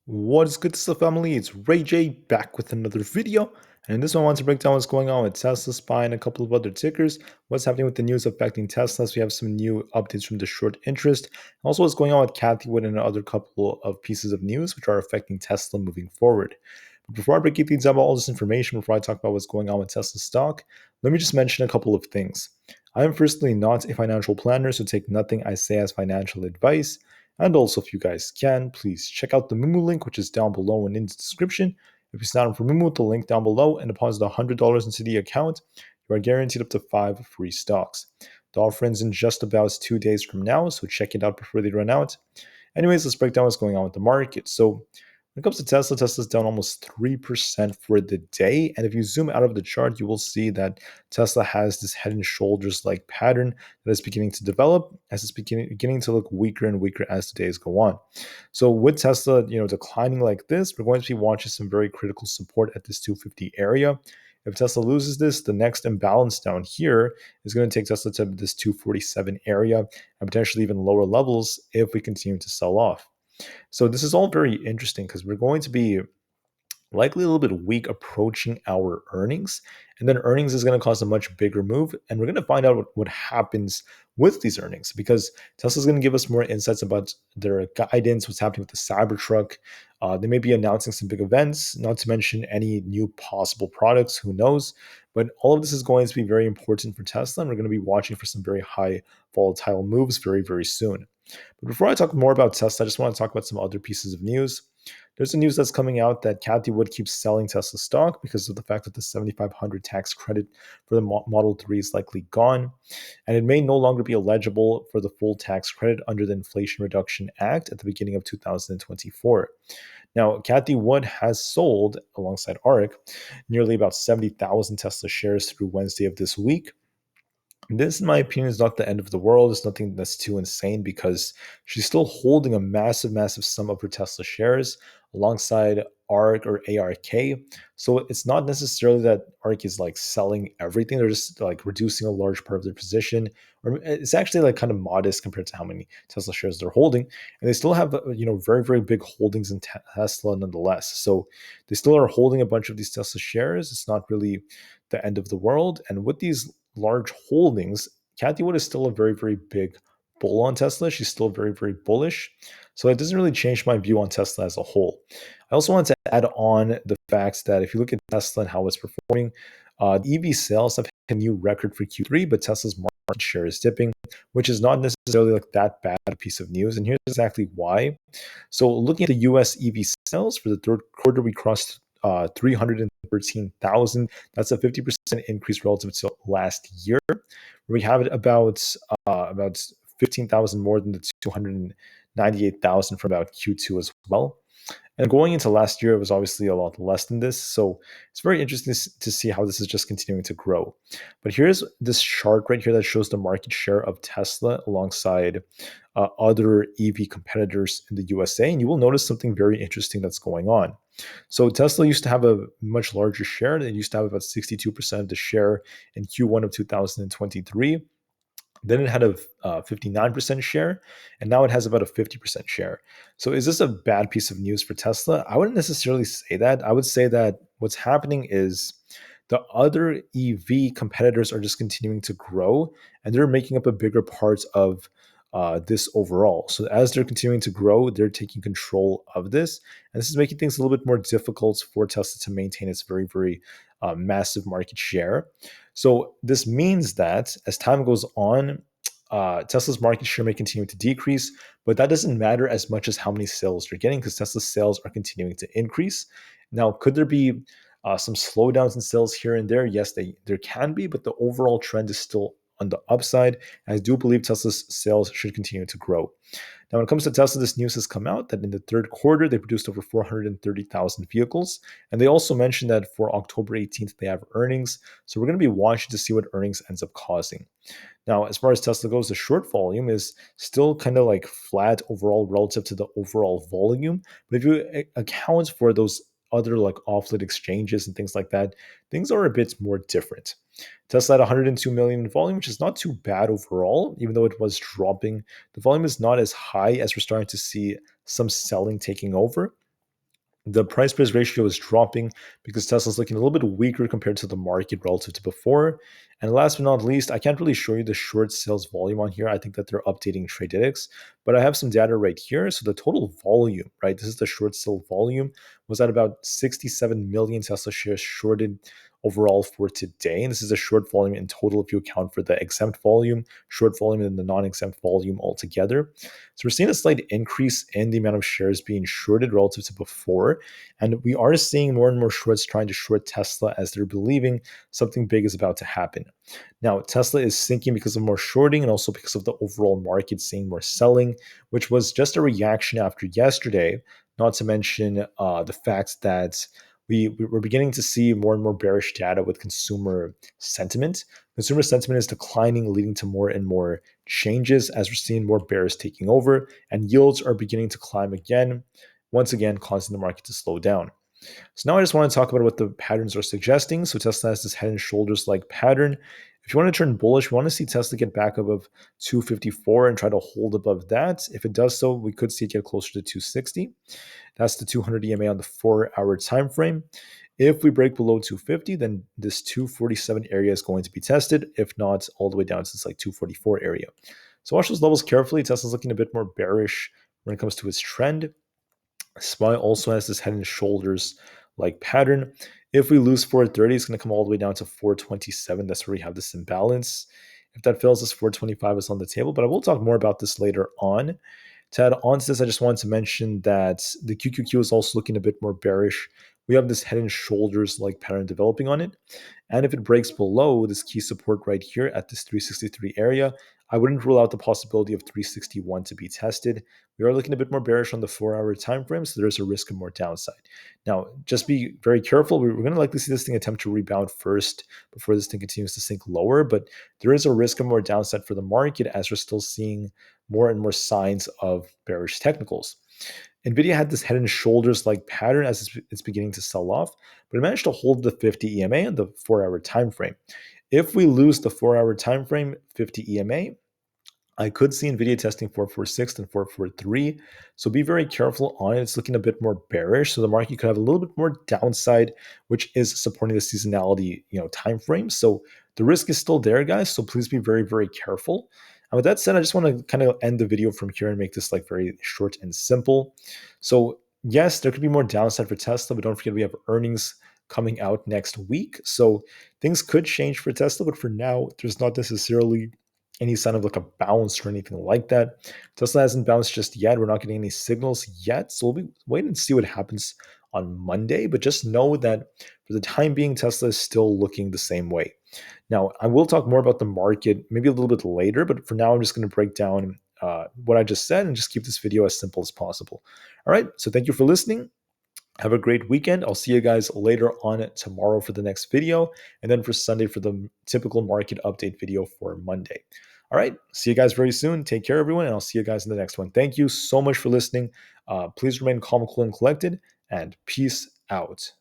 What is good, Tesla family? It's Ray J back with another video. And in this one, I want to break down what's going on with Tesla SPY and a couple of other tickers, what's happening with the news affecting Tesla. So we have some new updates from the short interest, also what's going on with Cathie Wood and another couple of pieces of news which are affecting Tesla moving forward. But before I break things down about all this information, before I talk about what's going on with Tesla stock, let me just mention a couple of things. I am firstly not a financial planner, so take nothing I say as financial advice. And also, if you guys can, please check out the Moomoo link, which is down below and in the description. If you sign up for Moomoo, the link down below and deposit $100 into the account, you are guaranteed up to 5 free stocks. The offer ends in just about 2 days from now, so check it out before they run out. Anyways, let's break down what's going on with the market. So, when it comes to Tesla, Tesla's down almost 3% for the day. And if you zoom out of the chart, you will see that Tesla has this head and shoulders like pattern that is beginning to develop as it's beginning to look weaker and weaker as the days go on. So with Tesla, declining like this, we're going to be watching some very critical support at this 250 area. If Tesla loses this, the next imbalance down here is going to take Tesla to this 247 area and potentially even lower levels if we continue to sell off. So this is all very interesting because we're going to be likely a little bit weak approaching our earnings. And then earnings is going to cause a much bigger move. And we're going to find out what happens with these earnings because Tesla's going to give us more insights about their guidance, what's happening with the Cybertruck. They may be announcing some big events, not to mention any new possible products, who knows. But all of this is going to be very important for Tesla. And we're going to be watching for some very high volatile moves very, very soon. But before I talk more about Tesla, I just want to talk about some other pieces of news. There's a news that's coming out that Cathie Wood keeps selling Tesla stock because of the fact that the 7,500 tax credit for the Model 3 is likely gone, and it may no longer be eligible for the full tax credit under the Inflation Reduction Act at the beginning of 2024. Now, Cathie Wood has sold, alongside ARK, nearly about 70,000 Tesla shares through Wednesday of this week. This, in my opinion, is not the end of the world. It's nothing that's too insane because she's still holding a massive, massive sum of her Tesla shares alongside ARK or ARK. So it's not necessarily that ARK is like selling everything. They're just like reducing a large part of their position. Or it's actually like kind of modest compared to how many Tesla shares they're holding. And they still have, very, very big holdings in Tesla nonetheless. So they still are holding a bunch of these Tesla shares. It's not really the end of the world. And with these large holdings, Cathie Wood is still a very, very big bull on Tesla. She's still very, very bullish. So it doesn't really change my view on Tesla as a whole. I also want to add on the fact that if you look at Tesla and how it's performing, EV sales have hit a new record for Q3, but Tesla's market share is dipping, which is not necessarily like that bad a piece of news. And here's exactly why. So looking at the US EV sales for the third quarter, we crossed 313,000. That's a 50% increase relative to last year. We have it about 15,000 more than the 298,000 from about Q2 as well. And going into last year, it was obviously a lot less than this. So it's very interesting to see how this is just continuing to grow. But here's this chart right here that shows the market share of Tesla alongside other EV competitors in the USA. And you will notice something very interesting that's going on. So Tesla used to have a much larger share. It used to have about 62% of the share in Q1 of 2023. Then it had a 59% share, and now it has about a 50% share. So is this a bad piece of news for Tesla? I wouldn't necessarily say that. I would say that what's happening is the other EV competitors are just continuing to grow, and they're making up a bigger part of this overall. So as they're continuing to grow, they're taking control of this, and this is making things a little bit more difficult for Tesla to maintain its very, very massive market share. So this means that as time goes on, Tesla's market share may continue to decrease, but that doesn't matter as much as how many sales they're getting because Tesla's sales are continuing to increase. Now, could there be some slowdowns in sales here and there? Yes, there can be, but the overall trend is still on the upside. And I do believe Tesla's sales should continue to grow. Now, when it comes to Tesla, this news has come out that in the third quarter, they produced over 430,000 vehicles. And they also mentioned that for October 18th, they have earnings. So we're going to be watching to see what earnings ends up causing. Now, as far as Tesla goes, the short volume is still kind of like flat overall relative to the overall volume. But if you account for those other like offlet exchanges and things like that, things are a bit more different. Tesla had 102 million in volume, which is not too bad overall, even though it was dropping. The volume is not as high as we're starting to see some selling taking over. The price price ratio is dropping because Tesla's looking a little bit weaker compared to the market relative to before. And last but not least, I can't really show you the short sales volume on here. I think that they're updating Tradedics, but I have some data right here. So the total volume, right? This is the short sale volume, was at about 67 million Tesla shares shorted overall for today. And this is a short volume in total if you account for the exempt volume, short volume, and the non-exempt volume altogether. So we're seeing a slight increase in the amount of shares being shorted relative to before. And we are seeing more and more shorts trying to short Tesla as they're believing something big is about to happen. Now, Tesla is sinking because of more shorting and also because of the overall market seeing more selling, which was just a reaction after yesterday, not to mention the fact that we're beginning to see more and more bearish data with consumer sentiment. Consumer sentiment is declining, leading to more and more changes as we're seeing more bears taking over, and yields are beginning to climb again, once again, causing the market to slow down. So now I just want to talk about what the patterns are suggesting. So Tesla has this head and shoulders like pattern. If you want to turn bullish, we want to see Tesla get back above 254 and try to hold above that. If it does so, we could see it get closer to 260. That's the 200 EMA on the 4-hour time frame. If we break below 250, then this 247 area is going to be tested. If not, all the way down to this like 244 area. So watch those levels carefully. Tesla's looking a bit more bearish when it comes to its trend. SPY also has this head and shoulders like pattern. If we lose 430, it's going to come all the way down to 427. That's where we have this imbalance. If that fails, this 425 is on the table, but I will talk more about this later on. To add on to this, I just wanted to mention that the QQQ is also looking a bit more bearish. We have this head and shoulders like pattern developing on it. And if it breaks below this key support right here at this 363 area, I wouldn't rule out the possibility of 361 to be tested. We are looking a bit more bearish on the 4-hour time frame, so there's a risk of more downside. Now, just be very careful. We're going to likely see this thing attempt to rebound first before this thing continues to sink lower, but there is a risk of more downside for the market as we're still seeing more and more signs of bearish technicals. Nvidia had this head and shoulders like pattern as it's beginning to sell off, but it managed to hold the 50 EMA and the 4-hour time frame. If we lose the 4-hour time frame, 50 EMA, I could see Nvidia testing 446 and 443. So be very careful on it. It's looking a bit more bearish. So the market could have a little bit more downside, which is supporting the seasonality, time frame. So the risk is still there, guys. So please be very, very careful. And with that said, I just want to kind of end the video from here and make this like very short and simple. So yes, there could be more downside for Tesla, but don't forget we have earnings coming out next week. So things could change for Tesla, but for now, there's not necessarily any sign of like a bounce or anything like that. Tesla hasn't bounced just yet. We're not getting any signals yet. So we'll be waiting and see what happens on Monday. But just know that for the time being, Tesla is still looking the same way. Now, I will talk more about the market maybe a little bit later, but for now, I'm just going to break down what I just said and just keep this video as simple as possible. All right. So thank you for listening. Have a great weekend. I'll see you guys later on tomorrow for the next video, and then for Sunday for the typical market update video for Monday. All right. See you guys very soon. Take care, everyone, and I'll see you guys in the next one. Thank you so much for listening. Please remain calm, cool, and collected, and peace out.